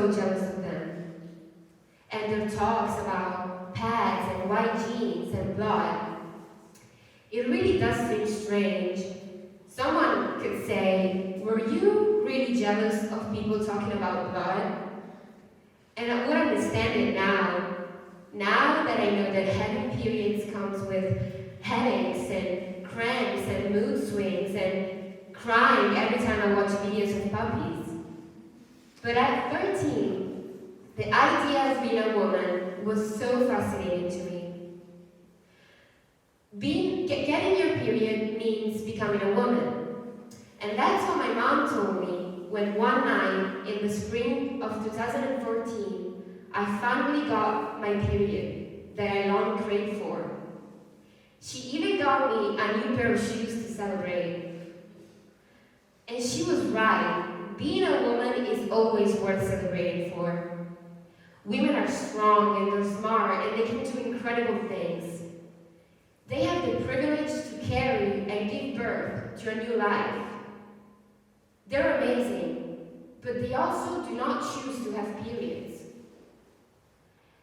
so jealous of them. And their talks about pads and white jeans and blood, it really does seem strange. Someone could say, were you really jealous of people talking about blood? And I would understand it now that I know that having periods comes with headaches and cramps and mood swings and crying every time I watch videos of puppies. But at 13, the idea of being a woman was so fascinating to me. Getting your period means becoming a woman. And that's what my mom told me when one night in the spring of 2014, I finally got my period that I long craved for. She even got me a new pair of shoes to celebrate. And she was right. Being a woman is always worth celebrating for. Women are strong and they're smart and they can do incredible things. They have the privilege to carry and give birth to a new life. They're amazing, but they also do not choose to have periods.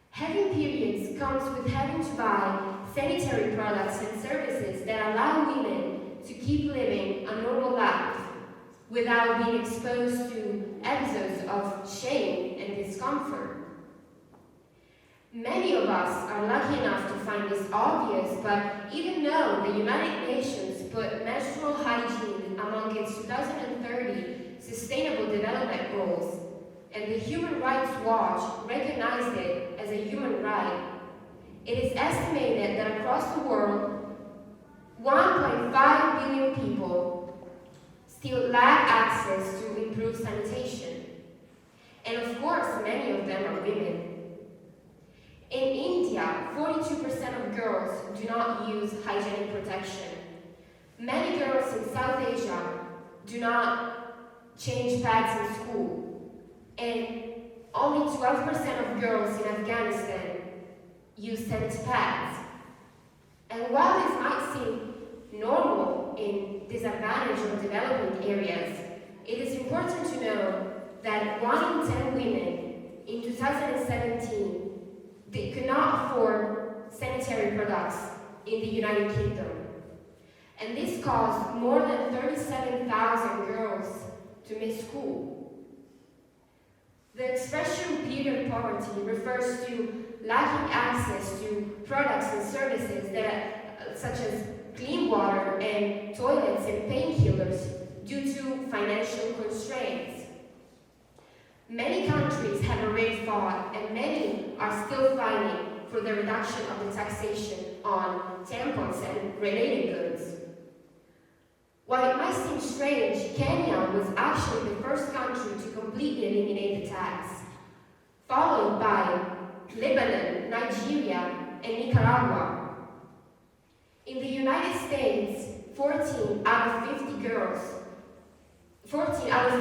Having periods comes with having to buy sanitary products and services that allow women to keep living a normal life without being exposed to episodes of shame and discomfort. Many of us are lucky enough to find this obvious, but even though the United Nations put menstrual hygiene among its 2030 Sustainable Development Goals, and the Human Rights Watch recognized it as a human right, it is estimated that across the world, 1.5 billion people still lack access to improved sanitation. And of course, many of them are women. In India, 42% of girls do not use hygienic protection. Many girls in South Asia do not change pads in school. And only 12% of girls in Afghanistan use scented pads. And while this might seem normal in disadvantaged or developing areas, it is important to know that 1 in 10 women in 2017 they could not afford sanitary products in the United Kingdom. And this caused more than 37,000 girls to miss school. The expression period poverty refers to lacking access to products and services such as clean water and toilets and painkillers due to financial constraints. Many countries have already fought, and many are still fighting for the reduction of the taxation on tampons and related goods. While it might seem strange, Kenya was actually the first country to completely eliminate the tax, followed by Lebanon, Nigeria, and Nicaragua. In the United States, 14 out of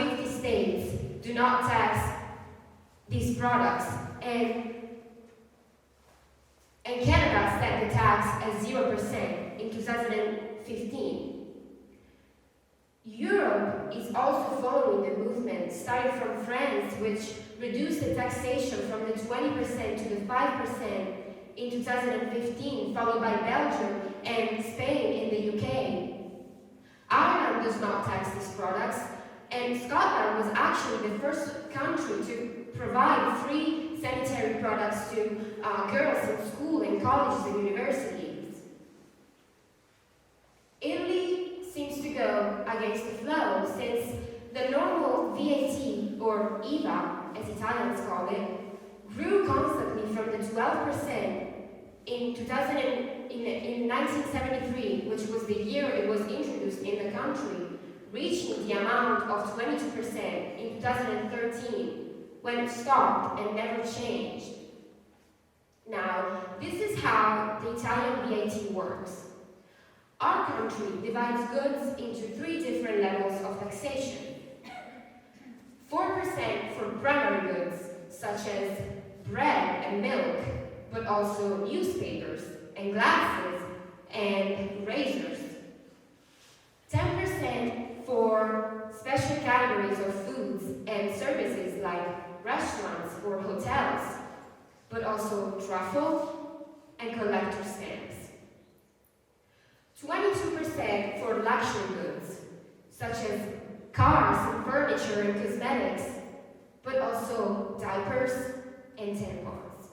50 states do not tax these products, and Canada set the tax at 0% in 2015. Europe is also following the movement started from France, which reduced the taxation from the 20% to the 5% in 2015, followed by Belgium and Spain in the UK. Ireland does not tax these products, and Scotland was actually the first country to provide free sanitary products to girls in school and colleges and universities. Italy seems to go against the flow, since the normal VAT, or IVA, as Italians call it, grew constantly from the 12% in 1973, which was the year it was introduced in the country, reaching the amount of 22% in 2013, when it stopped and never changed. Now, this is how the Italian VAT works. Our country divides goods into 3 different levels of taxation. 4% for primary goods, such as bread and milk, but also newspapers and glasses and razors. 10% for special categories of foods and services like restaurants or hotels, but also truffle and collector stamps. 22% for luxury goods, such as cars and furniture and cosmetics, but also diapers and tampons.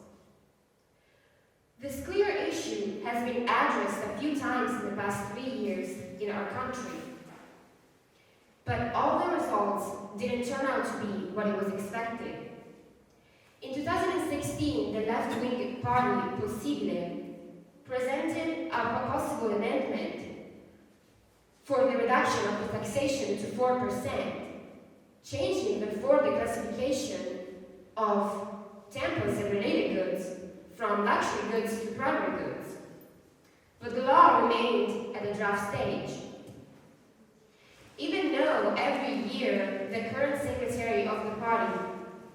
This clear issue has been addressed a few times in the past 3 years in our country, but all the results didn't turn out to be what it was expected. In 2016, the left-wing party Possibile presented a possible amendment for the reduction of the taxation to 4%, changing therefore the classification of tampons and related goods from luxury goods to primary goods. But the law remained at the draft stage. Even though every year the current secretary of the party,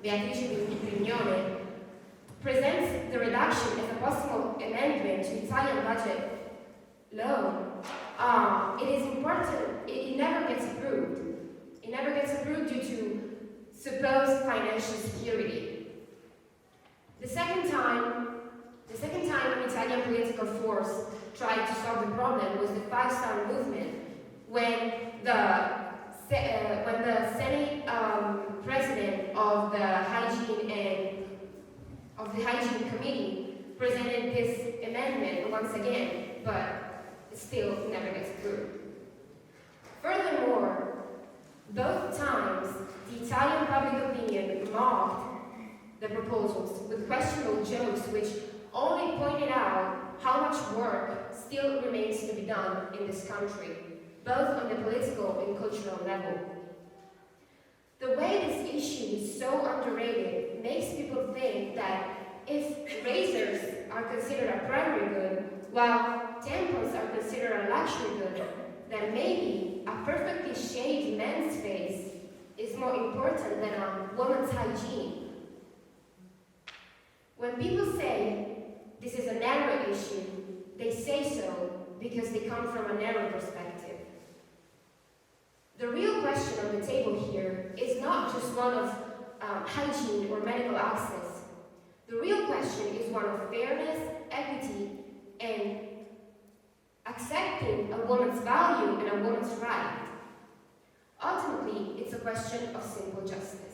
Marta Bordignon, presents the reduction as a possible amendment to Italian budget law, it is important, it never gets approved. It never gets approved due to supposed financial security. The second time an Italian political force tried to solve the problem was the Five-Star Movement, when the Senate president of the Hygiene Committee presented this amendment once again, but it still never gets approved. Furthermore, both times the Italian public opinion mocked the proposals with questionable jokes which only pointed out how much work still remains to be done in this country, both on the political and cultural level. The way this issue is so underrated makes people think that if razors are considered a primary good, while tampons are considered a luxury good, then maybe a perfectly shaved men's face is more important than a woman's hygiene. When people say this is a narrow issue, they say so because they come from a narrow perspective. The real question on the table here is not just one of hygiene or medical access. The real question is one of fairness, equity, and accepting a woman's value and a woman's right. Ultimately, it's a question of simple justice.